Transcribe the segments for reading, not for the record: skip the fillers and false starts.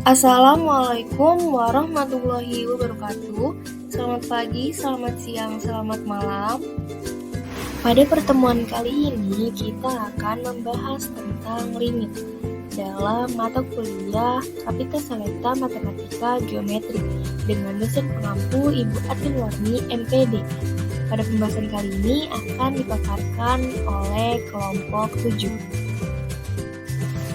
Assalamualaikum warahmatullahi wabarakatuh. Selamat pagi, selamat siang, selamat malam. Pada pertemuan kali ini kita akan membahas tentang limit dalam mata kuliah Kapita Selekta Matematika Geometri dengan dosen pengampu Ibu Atinwarni MPD. Pada pembahasan kali ini akan dipaparkan oleh kelompok 7.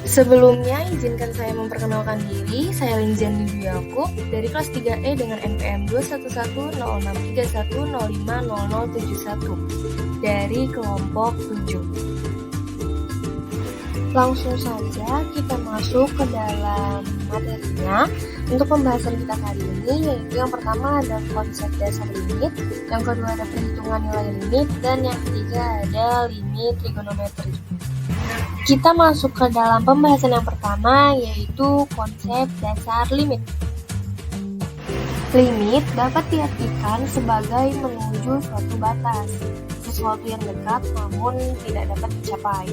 Sebelumnya, izinkan saya memperkenalkan diri. Saya Linzian Lidu Yaakob dari kelas 3E dengan NPM 2110631050071 dari kelompok 7. Langsung saja kita masuk ke dalam materinya. Untuk pembahasan kita kali ini yaitu yang pertama ada konsep dasar limit, yang kedua ada perhitungan nilai limit, dan yang ketiga ada limit trigonometri. Kita masuk ke dalam pembahasan yang pertama, yaitu konsep dasar limit. Limit dapat diartikan sebagai menuju suatu batas, sesuatu yang dekat namun tidak dapat dicapai.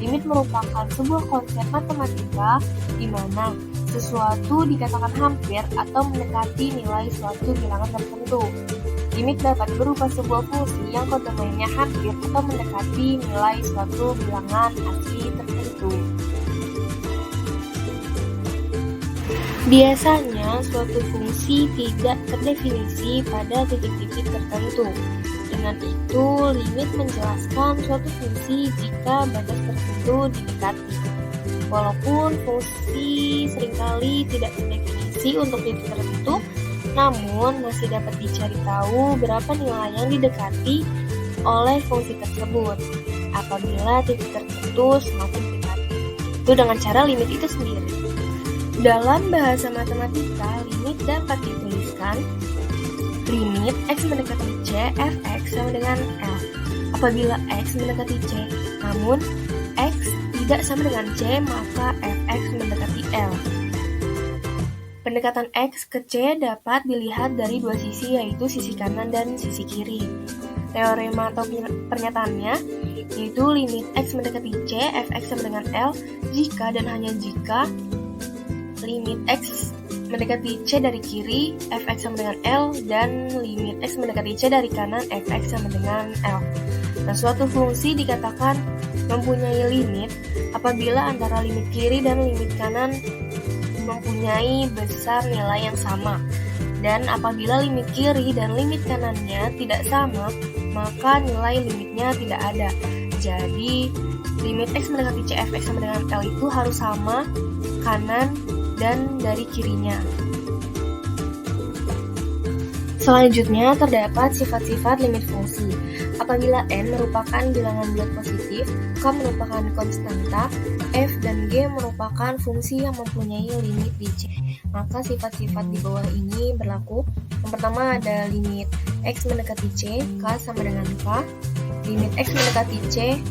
Limit merupakan sebuah konsep matematika di mana sesuatu dikatakan hampir atau mendekati nilai suatu bilangan tertentu. Limit dapat berupa sebuah fungsi yang kodomennya hampir atau mendekati nilai suatu bilangan asli tertentu. Biasanya, suatu fungsi tidak terdefinisi pada titik-titik tertentu. Dengan itu, limit menjelaskan suatu fungsi jika batas tertentu didekati. Walaupun fungsi seringkali tidak terdefinisi untuk titik tertentu, namun masih dapat dicari tahu berapa nilai yang didekati oleh fungsi tersebut apabila titik tertentu semakin dekat. Itu dengan cara limit itu sendiri. Dalam bahasa matematika, limit dapat dituliskan limit x mendekati c fx sama dengan L. Apabila x mendekati c, namun x tidak sama dengan c, maka fx mendekati L. Pendekatan X ke C dapat dilihat dari dua sisi, yaitu sisi kanan dan sisi kiri. Teorema atau pernyataannya yaitu limit X mendekati C, Fx sama dengan L, jika dan hanya jika limit X mendekati C dari kiri, Fx sama dengan L, dan limit X mendekati C dari kanan, Fx sama dengan L. Nah, suatu fungsi dikatakan mempunyai limit apabila antara limit kiri dan limit kanan mempunyai besar nilai yang sama, dan apabila limit kiri dan limit kanannya tidak sama, maka nilai limitnya tidak ada. Jadi limit x mendekati c fx sama dengan L itu harus sama kanan dan dari kirinya. Selanjutnya terdapat sifat-sifat limit fungsi. Apabila n merupakan bilangan bulat positif, k merupakan konstanta, f dan g merupakan fungsi yang mempunyai limit di C, maka sifat-sifat di bawah ini berlaku. Yang pertama ada limit x mendekati C, k sama dengan k. Limit x mendekati C,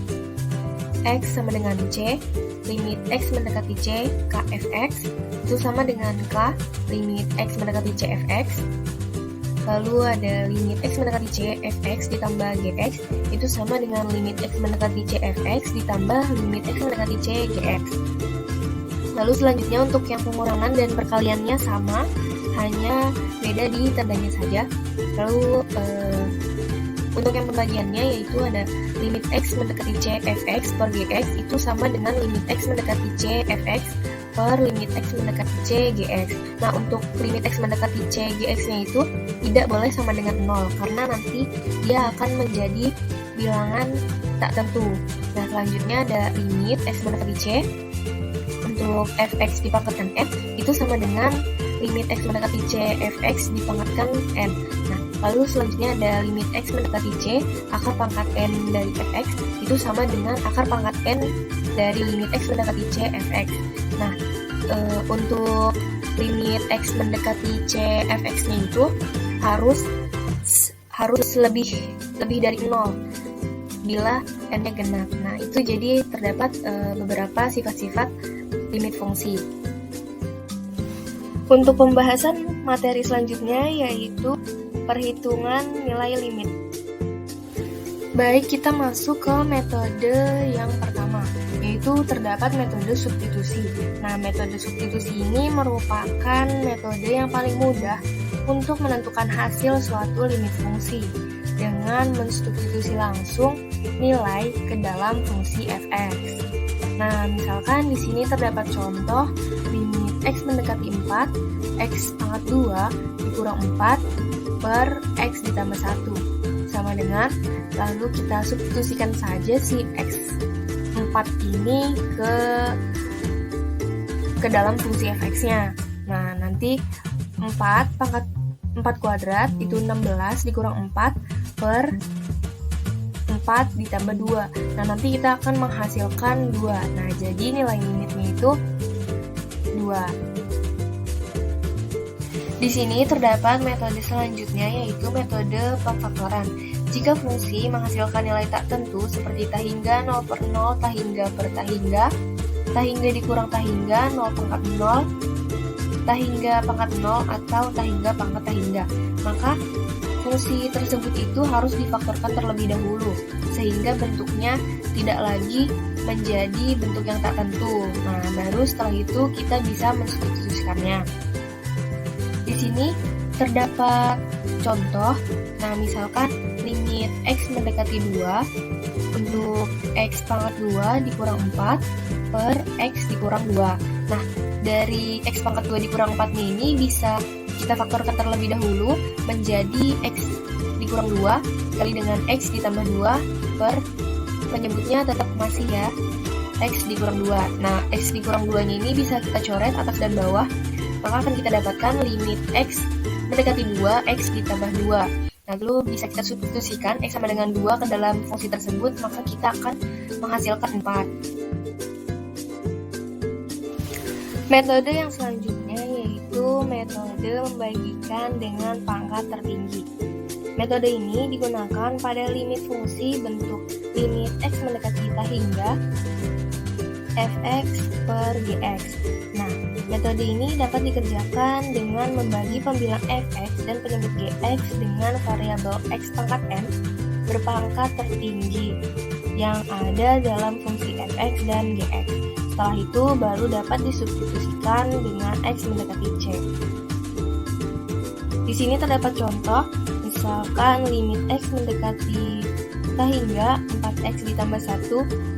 x sama dengan C. Limit x mendekati C, k fx itu sama dengan k. Limit x mendekati C fx. Lalu ada limit x mendekati C fx ditambah gx itu sama dengan limit x mendekati C fx ditambah limit x mendekati C gx. Lalu selanjutnya untuk yang pengurangan dan perkaliannya sama, hanya beda di tandanya saja. Lalu untuk yang pembagiannya yaitu ada limit x mendekati C fx per gx itu sama dengan limit x mendekati C fx per limit x mendekati C gx. Nah, untuk limit x mendekati C gx-nya itu tidak boleh sama dengan 0 karena nanti dia akan menjadi bilangan tak tentu. Nah, selanjutnya ada limit x mendekati C untuk fx dipangkatkan n itu sama dengan limit x mendekati C fx dipangkatkan n. Nah, lalu selanjutnya ada limit x mendekati C akar pangkat n dari fx itu sama dengan akar pangkat n dari limit x mendekati C fx. Nah, untuk limit x mendekati C fx-nya itu harus lebih dari 0 bila n-nya genap. Nah, itu jadi terdapat beberapa sifat-sifat limit fungsi. Untuk pembahasan materi selanjutnya yaitu perhitungan nilai limit. Baik, kita masuk ke metode yang pertama, yaitu yaitu terdapat metode substitusi. Nah, metode substitusi ini merupakan metode yang paling mudah untuk menentukan hasil suatu limit fungsi dengan mensubstitusi langsung nilai ke dalam fungsi f(x). Nah, misalkan di sini terdapat contoh limit x mendekati 4, x pangkat 2 dikurang 4 per x ditambah 1 sama dengan, lalu kita substitusikan saja si x4 ini ke dalam fungsi f(x)-nya. Nah, nanti 4 pangkat 4 kuadrat itu 16 dikurang 4 per 4 ditambah 2. Nah, nanti kita akan menghasilkan 2. Nah, jadi nilai limitnya itu 2. Di sini terdapat metode selanjutnya, yaitu metode pemfaktoran. Jika fungsi menghasilkan nilai tak tentu seperti tahingga, 0 per 0, tahingga per tahingga, tahingga dikurang tahingga, 0 pangkat 0, tahingga pangkat 0, atau tahingga pangkat tahingga, maka fungsi tersebut itu harus difaktorkan terlebih dahulu, sehingga bentuknya tidak lagi menjadi bentuk yang tak tentu. Nah, baru setelah itu kita bisa mensubstitusikannya. Di sini terdapat contoh. Nah, misalkan limit x mendekati 2 untuk x pangkat 2 dikurang 4 per x dikurang 2. Nah, dari x pangkat 2 dikurang 4 ini bisa kita faktorkan terlebih dahulu menjadi x dikurang 2 kali dengan x ditambah 2 per penyebutnya tetap masih ya, x dikurang 2. Nah, x dikurang 2 ini bisa kita coret atas dan bawah, maka akan kita dapatkan limit x mendekati 2, x ditambah 2. Lalu bisa kita substitusikan x sama dengan 2 ke dalam fungsi tersebut, maka kita akan menghasilkan 4. Metode yang selanjutnya yaitu metode membagikan dengan pangkat tertinggi. Metode ini digunakan pada limit fungsi bentuk limit x mendekati tahingga fx per gx. Nah, metode ini dapat dikerjakan dengan membagi pembilang fx dan penyebut gx dengan variabel x pangkat n berpangkat tertinggi yang ada dalam fungsi fx dan gx. Setelah itu baru dapat disubstitusikan dengan x mendekati c. Di sini terdapat contoh, misalkan limit x mendekati tahingga 4x ditambah 1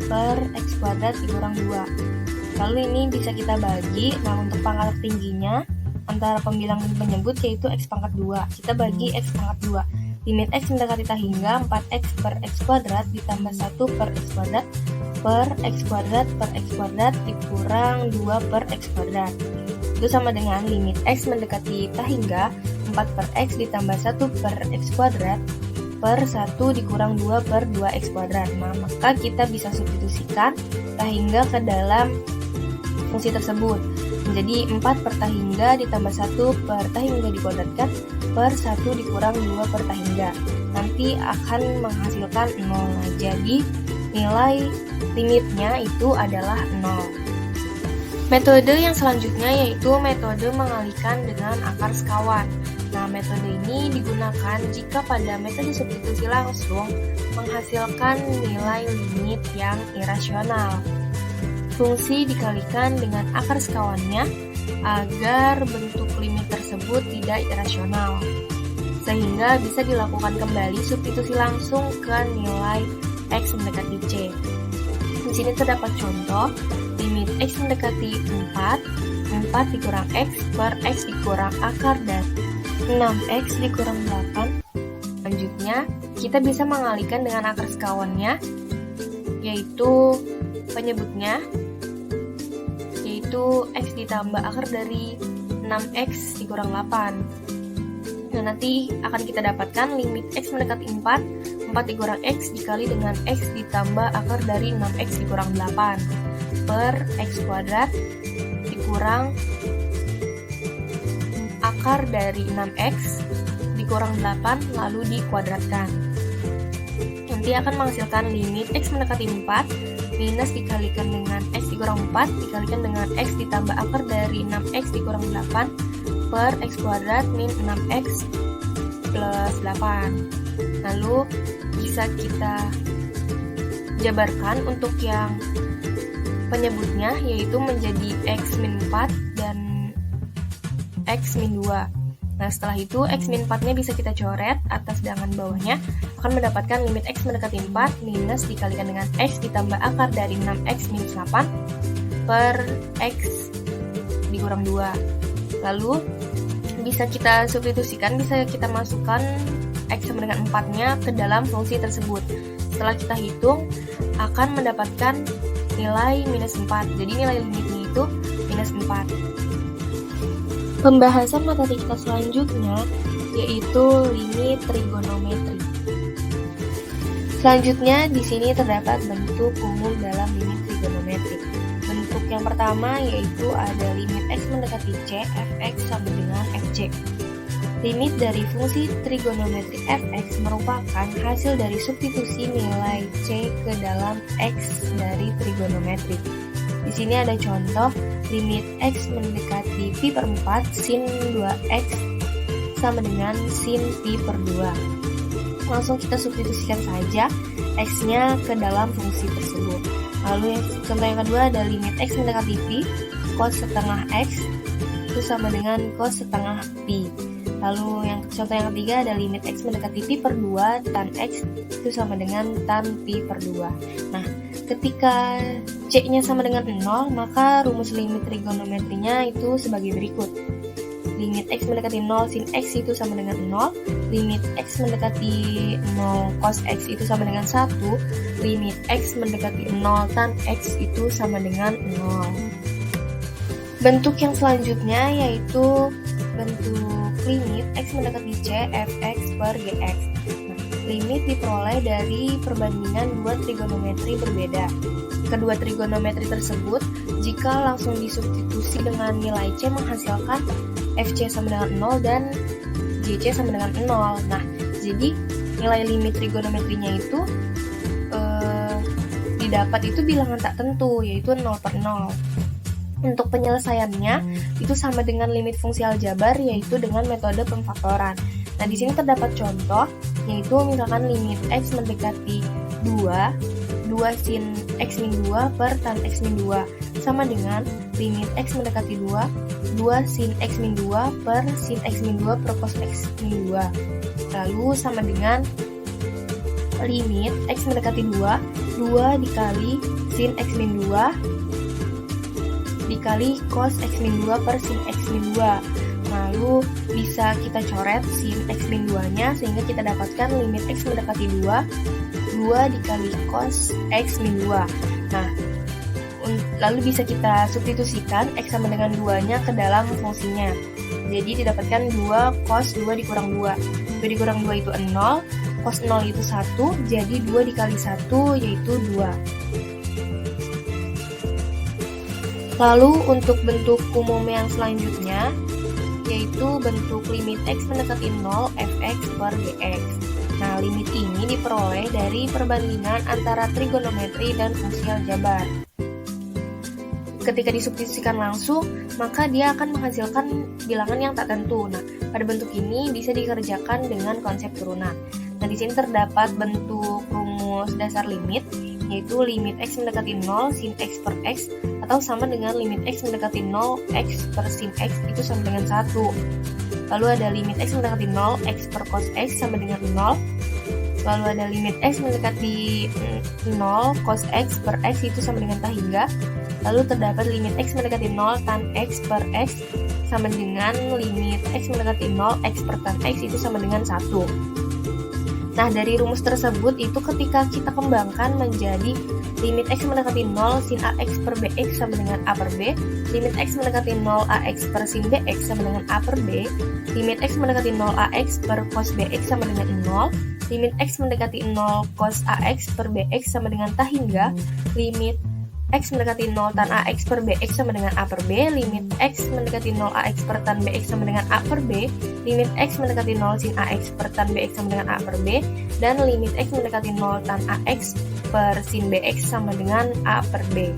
per x kuadrat dikurang 2. Lalu ini bisa kita bagi. Nah, untuk pangkat tertingginya antara pembilang dan penyebut yaitu x pangkat 2. Kita bagi x pangkat 2. Limit x mendekati tahingga 4x per x kuadrat ditambah 1 per x kuadrat per x kuadrat dikurang 2 per x kuadrat. Itu sama dengan limit x mendekati tahingga 4 per x ditambah 1 per x kuadrat per 1 dikurang 2 per 2x kuadrat. Nah, maka kita bisa substitusikan tahingga ke dalam fungsi tersebut menjadi 4 per tahingga ditambah 1 per tahingga dikuadratkan per 1 dikurang 2 per tahingga. Nanti akan menghasilkan 0. Nah, jadi nilai limitnya itu adalah 0. Metode yang selanjutnya yaitu metode mengalihkan dengan akar sekawan. Nah, metode ini digunakan jika pada metode substitusi langsung menghasilkan nilai limit yang irasional. Fungsi dikalikan dengan akar sekawannya agar bentuk limit tersebut tidak irasional, sehingga bisa dilakukan kembali substitusi langsung ke nilai x mendekati c. Di sini terdapat contoh limit x mendekati 4 dikurang x per x dikurang akar dari 6x dikurang 8. Selanjutnya, kita bisa mengalihkan dengan akar sekawannya, yaitu penyebutnya, yaitu x ditambah akar dari 6x dikurang 8. Nah, nanti akan kita dapatkan limit x mendekati 4 dikurang x dikali dengan x ditambah akar dari 6x dikurang 8 per x kuadrat dikurang akar dari 6x dikurang 8 lalu dikuadratkan. Nanti akan menghasilkan limit x mendekati 4 minus dikalikan dengan x dikurang 4 dikalikan dengan x ditambah akar dari 6x dikurang 8 per x kuadrat min 6x plus 8. Lalu bisa kita jabarkan untuk yang penyebutnya, yaitu menjadi X-4 dan X-2. Nah, setelah itu X-4-nya bisa kita coret atas dengan bawahnya, akan mendapatkan limit X mendekati 4 minus dikalikan dengan X ditambah akar dari 6X minus 8 per X dikurang 2. Lalu bisa kita substitusikan, bisa kita masukkan X sama dengan 4-nya ke dalam fungsi tersebut. Setelah kita hitung, akan mendapatkan nilai minus 4. Jadi nilai limitnya itu minus 4. Pembahasan materi kita selanjutnya yaitu limit trigonometri. Selanjutnya di sini terdapat bentuk umum dalam limit trigonometri. Bentuk yang pertama yaitu ada limit X mendekati C, fx sama dengan fc. Limit dari fungsi trigonometri fx merupakan hasil dari substitusi nilai C ke dalam X dari trigonometri. Di sini ada contoh limit X mendekati pi per 4 sin 2X sama dengan sin pi per 2. Langsung kita substitusikan saja X-nya ke dalam fungsi tersebut. Lalu contoh yang kedua ada limit X mendekati pi cos setengah X itu sama dengan cos setengah pi. Lalu contoh yang ketiga ada limit X mendekati pi per 2 tan X itu sama dengan tan pi per 2. Nah, ketika C-nya sama dengan 0, maka rumus limit trigonometrinya itu sebagai berikut. Limit X mendekati 0 sin X itu sama dengan 0, limit X mendekati 0 cos X itu sama dengan 1, limit X mendekati 0 tan X itu sama dengan 0. Bentuk yang selanjutnya yaitu bentuk limit X mendekati C fx per gx. Nah, limit diperoleh dari perbandingan dua trigonometri berbeda. Kedua trigonometri tersebut jika langsung disubstitusi dengan nilai C menghasilkan fc sama dengan 0 dan gc sama dengan 0. Nah, jadi nilai limit trigonometrinya itu didapat itu bilangan tak tentu, yaitu 0 per 0. Untuk penyelesaiannya itu sama dengan limit fungsi aljabar, yaitu dengan metode pemfaktoran. Nah, di sini terdapat contoh, yaitu misalkan limit X mendekati 2 sin X min 2 per tan X min 2 sama dengan limit X mendekati 2 sin X min 2 per sin X min 2 per cos X min 2. Lalu sama dengan limit X mendekati 2 dikali sin X min 2 dikali cos X min 2 per sin X min 2. Lalu bisa kita coret sin X min 2-nya sehingga kita dapatkan limit X mendekati 2 dikali cos X min 2. Nah, lalu bisa kita substitusikan X sama dengan 2-nya ke dalam fungsinya. Jadi didapatkan 2 cos 2 dikurang 2. 2 dikurang 2 itu 0, cos 0 itu 1, jadi 2 dikali 1 yaitu 2. Lalu untuk bentuk umum yang selanjutnya yaitu bentuk limit X mendekati 0 fx per gx. Nah, limit ini diperoleh dari perbandingan antara trigonometri dan fungsi aljabar. Ketika disubstitusikan langsung, maka dia akan menghasilkan bilangan yang tak tentu. Nah, pada bentuk ini bisa dikerjakan dengan konsep turunan. Nah, di sini terdapat bentuk rumus dasar limit, yaitu limit X mendekati 0 sin X per X, atau sama dengan limit X mendekati 0 X per sin X itu sama dengan 1. Lalu ada limit X mendekati 0 X per cos X sama dengan 0. Lalu ada limit X mendekati 0 cos X per X itu sama dengan tak hingga. Lalu terdapat limit X mendekati 0 tan X per X sama dengan limit X mendekati 0 X per tan X itu sama dengan 1. Nah, dari rumus tersebut itu ketika kita kembangkan menjadi limit X mendekati 0 sin AX per BX sama dengan A per B, limit X mendekati 0 AX per sin BX sama dengan A per B, limit X mendekati 0 AX per cos BX sama dengan 0, limit X mendekati 0 cos AX per BX sama dengan tak hingga, limit X mendekati 0 tan AX per BX sama dengan A per B, limit X mendekati 0 AX per tan BX sama dengan A per B, limit X mendekati 0 sin AX per tan BX sama dengan A per B, dan limit X mendekati 0 tan AX per sin BX sama dengan A per B.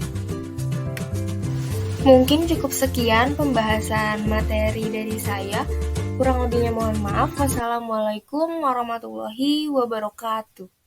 Mungkin cukup sekian pembahasan materi dari saya. Kurang lebihnya mohon maaf. Wassalamualaikum warahmatullahi wabarakatuh.